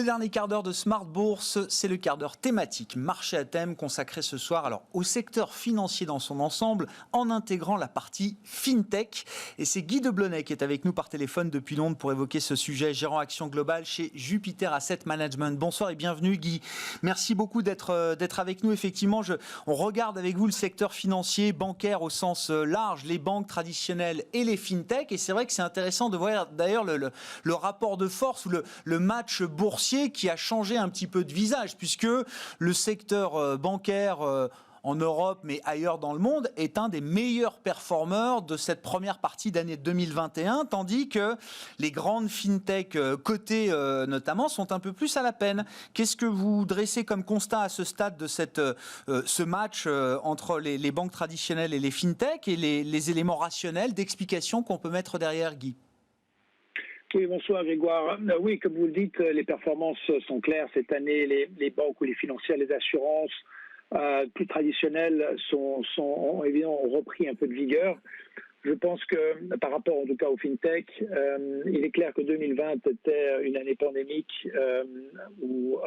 Le dernier quart d'heure de Smart Bourse, c'est le quart d'heure thématique marché à thème consacré ce soir au secteur financier dans son ensemble en intégrant la partie FinTech. Et c'est Guy Deblonnet qui est avec nous par téléphone depuis Londres pour évoquer ce sujet, gérant action globale chez Jupiter Asset Management. Bonsoir et bienvenue Guy. Merci beaucoup d'être avec nous. Effectivement, on regarde avec vous le secteur financier, bancaire au sens large, les banques traditionnelles et les FinTech. Et c'est vrai que c'est intéressant de voir d'ailleurs le rapport de force ou le match boursier qui a changé un petit peu de visage, puisque le secteur bancaire en Europe, mais ailleurs dans le monde, est un des meilleurs performeurs de cette première partie d'année 2021, tandis que les grandes fintech cotées notamment sont un peu plus à la peine. Qu'est-ce que vous dressez comme constat à ce stade de ce match entre les banques traditionnelles et les fintech et les éléments rationnels d'explication qu'on peut mettre derrière, Guy? Oui, bonsoir Grégoire. Oui, comme vous le dites, les performances sont claires cette année. Les banques ou les financières, les assurances plus traditionnelles ont évidemment repris un peu de vigueur. Je pense que par rapport en tout cas au FinTech, il est clair que 2020 était une année pandémique où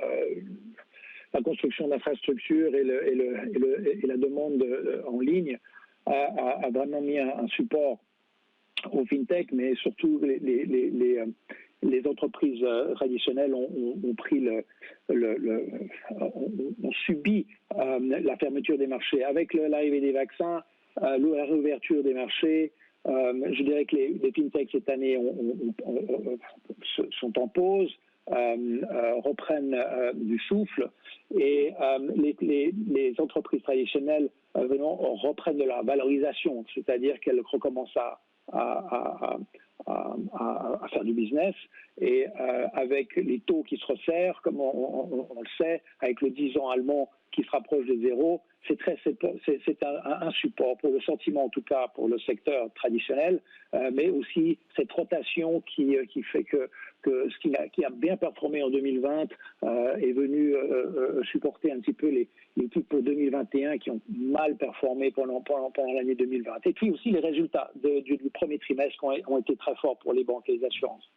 la construction d'infrastructures et la demande en ligne a vraiment mis un support au FinTech, mais surtout les entreprises traditionnelles ont subi la fermeture des marchés. Avec l'arrivée des vaccins, la réouverture des marchés, je dirais que les FinTech cette année sont en pause, reprennent du souffle, et les entreprises traditionnelles reprennent de la valorisation, c'est-à-dire qu'elles recommencent à faire du business, et avec les taux qui se resserrent, comme on le sait, avec le 10 ans allemand qui se rapproche de zéro, c'est un support pour le sentiment, en tout cas pour le secteur traditionnel, mais aussi cette rotation qui fait que ce qui a bien performé en 2020 est venu supporter un petit peu les équipes pour 2021 qui ont mal performé pendant l'année 2020. Et puis aussi les résultats du premier trimestre ont été très forts pour les banques et les assurances.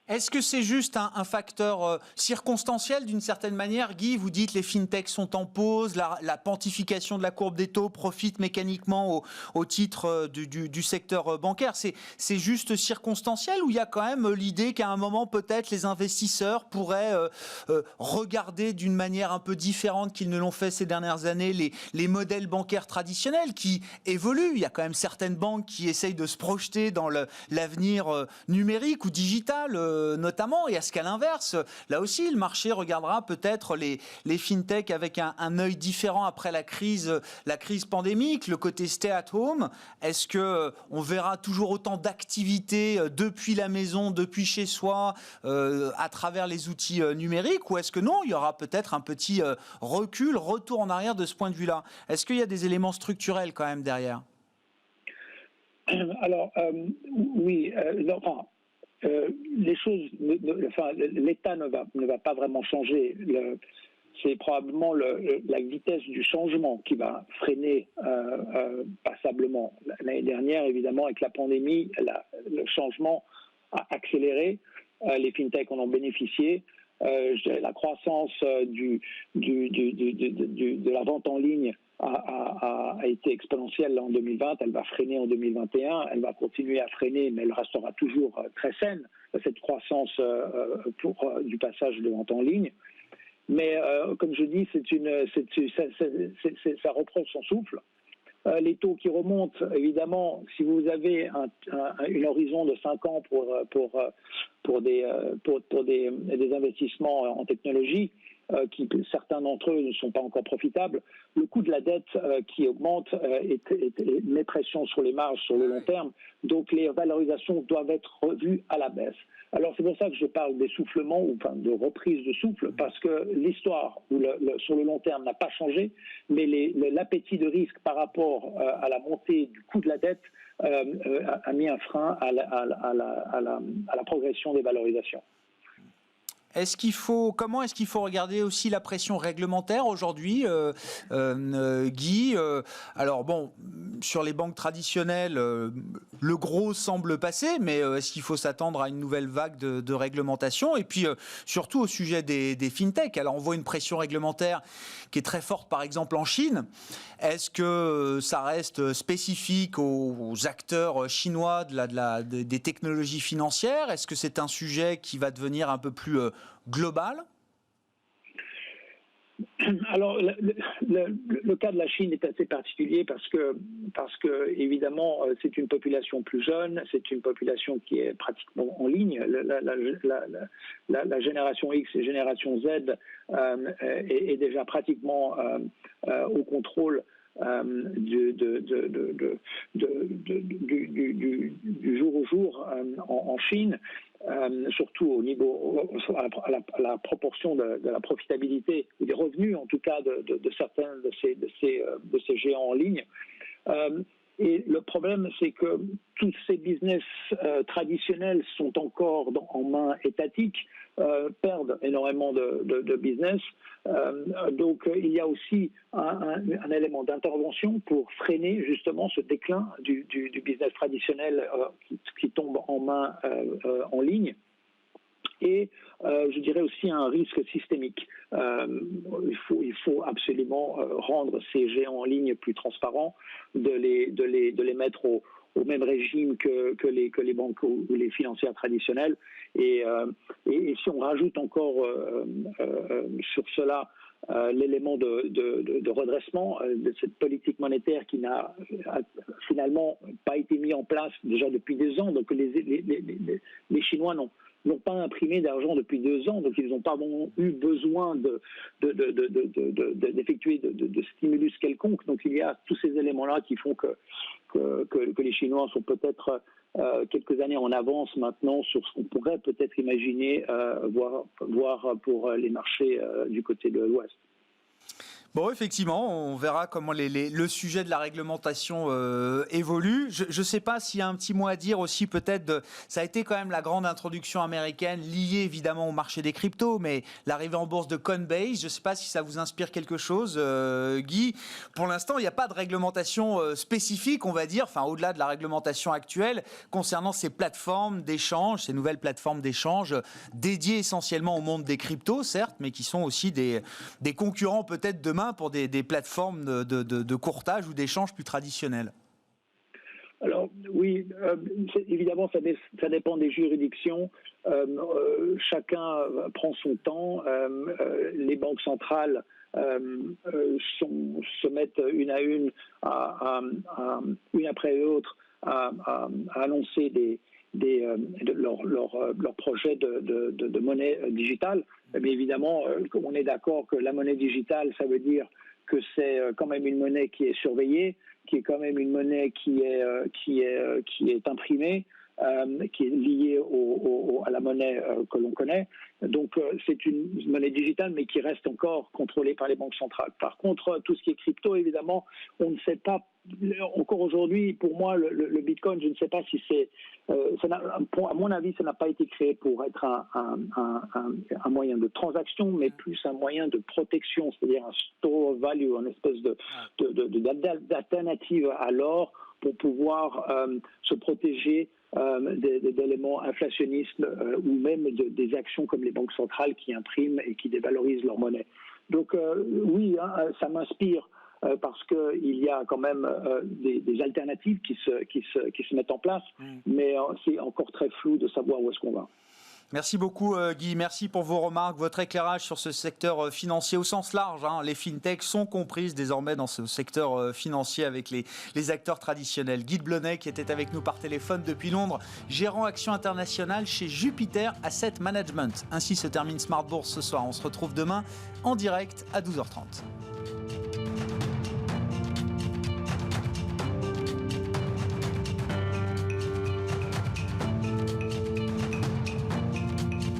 Est-ce que c'est juste un facteur circonstanciel d'une certaine manière, Guy? Vous dites les fintechs sont en pause, la pontification de la courbe des taux profite mécaniquement au titre du secteur bancaire. C'est juste circonstanciel, ou il y a quand même l'idée qu'à un moment peut-être les investisseurs pourraient regarder d'une manière un peu différente qu'ils ne l'ont fait ces dernières années les modèles bancaires traditionnels qui évoluent? Il y a quand même certaines banques qui essayent de se projeter dans l'avenir numérique ou digital notamment, et à ce qu'à l'inverse, là aussi, le marché regardera peut-être les fintech avec un œil différent après la crise pandémique, le côté stay at home. Est-ce que on verra toujours autant d'activités depuis la maison, depuis chez soi, à travers les outils numériques, ou est-ce que non, il y aura peut-être un petit retour en arrière de ce point de vue-là? Est-ce qu'il y a des éléments structurels quand même derrière? Alors, oui, les choses, l'État ne va pas vraiment changer. C'est probablement la vitesse du changement qui va freiner passablement. L'année dernière, évidemment, avec la pandémie, le changement a accéléré. Les fintechs en ont bénéficié. La croissance de la vente en ligne a été exponentielle en 2020, elle va freiner en 2021, elle va continuer à freiner, mais elle restera toujours très saine, cette croissance du passage de vente en ligne. Mais comme je dis, ça reprend son souffle. Les taux qui remontent, évidemment, si vous avez un horizon de 5 ans pour des investissements en technologie, certains d'entre eux ne sont pas encore profitables, le coût de la dette qui augmente met pression sur les marges sur le long terme, donc les valorisations doivent être revues à la baisse. Alors c'est pour ça que je parle d'essoufflement, ou enfin de reprise de souffle, parce que l'histoire sur le long terme n'a pas changé, mais l'appétit de risque par rapport à la montée du coût de la dette a mis un frein à la progression des valorisations. Comment est-ce qu'il faut regarder aussi la pression réglementaire aujourd'hui, Guy? Alors bon, sur les banques traditionnelles, le gros semble passer, mais est-ce qu'il faut s'attendre à une nouvelle vague de réglementation? Et puis, surtout au sujet des fintech. Alors, on voit une pression réglementaire qui est très forte, par exemple, en Chine. Est-ce que ça reste spécifique aux acteurs chinois des technologies financières? Est-ce que c'est un sujet qui va devenir un peu plus global? Alors, le cas de la Chine est assez particulier parce que évidemment, c'est une population plus jeune, c'est une population qui est pratiquement en ligne. La génération X et génération Z est déjà pratiquement au contrôle du jour au jour en Chine. Surtout au niveau à la proportion de la profitabilité ou des revenus en tout cas de certains de ces géants en ligne. Et le problème, c'est que tous ces business traditionnels sont encore en main étatique, perdent énormément de business. Donc il y a aussi un élément d'intervention pour freiner justement ce déclin du business traditionnel qui tombe en main en ligne. Et je dirais aussi un risque systémique. Il faut absolument rendre ces géants en ligne plus transparents, de les mettre au même régime que les banques ou les financières traditionnelles. Et si on rajoute encore sur cela l'élément de redressement de cette politique monétaire qui n'a finalement pas été mis en place déjà depuis 2 ans, donc les Chinois n'ont pas imprimé d'argent depuis 2 ans, donc ils n'ont pas eu besoin d'effectuer de stimulus quelconque. Donc il y a tous ces éléments-là qui font que les Chinois sont peut-être quelques années en avance maintenant sur ce qu'on pourrait peut-être imaginer voir pour les marchés du côté de l'Ouest. Bon, effectivement, on verra comment le sujet de la réglementation évolue. Je ne sais pas s'il y a un petit mot à dire aussi peut-être. Ça a été quand même la grande introduction américaine liée évidemment au marché des cryptos, mais l'arrivée en bourse de Coinbase, je ne sais pas si ça vous inspire quelque chose, Guy. Pour l'instant, il n'y a pas de réglementation spécifique, on va dire, enfin au-delà de la réglementation actuelle, concernant ces plateformes d'échange, ces nouvelles plateformes d'échange dédiées essentiellement au monde des cryptos, certes, mais qui sont aussi des concurrents peut-être demain pour des plateformes de courtage ou d'échange plus traditionnelles? Alors oui, évidemment, ça dépend des juridictions. Chacun prend son temps. Les banques centrales se mettent une à une, une après l'autre, à annoncer leur projet de monnaie digitale. Mais évidemment, on est d'accord que la monnaie digitale, ça veut dire que c'est quand même une monnaie qui est surveillée, qui est quand même une monnaie qui est imprimée, qui est liée à la monnaie que l'on connaît. Donc c'est une monnaie digitale, mais qui reste encore contrôlée par les banques centrales. Par contre, tout ce qui est crypto, évidemment, on ne sait pas. Encore aujourd'hui, pour moi, le Bitcoin, je ne sais pas si c'est... à mon avis, ça n'a pas été créé pour être un moyen de transaction, mais plus un moyen de protection, c'est-à-dire un store of value, une espèce d'alternative à l'or pour pouvoir se protéger d'éléments inflationnistes ou même des actions comme les banques centrales qui impriment et qui dévalorisent leur monnaie. Donc oui, ça m'inspire parce qu'il y a quand même des alternatives qui se mettent en place, mais c'est encore très flou de savoir où est-ce qu'on va. Merci beaucoup Guy, merci pour vos remarques, votre éclairage sur ce secteur financier au sens large. Les fintechs sont comprises désormais dans ce secteur financier avec les acteurs traditionnels. Guy Blonnet qui était avec nous par téléphone depuis Londres, gérant Action Internationale chez Jupiter Asset Management. Ainsi se termine Smart Bourse ce soir. On se retrouve demain en direct à 12h30.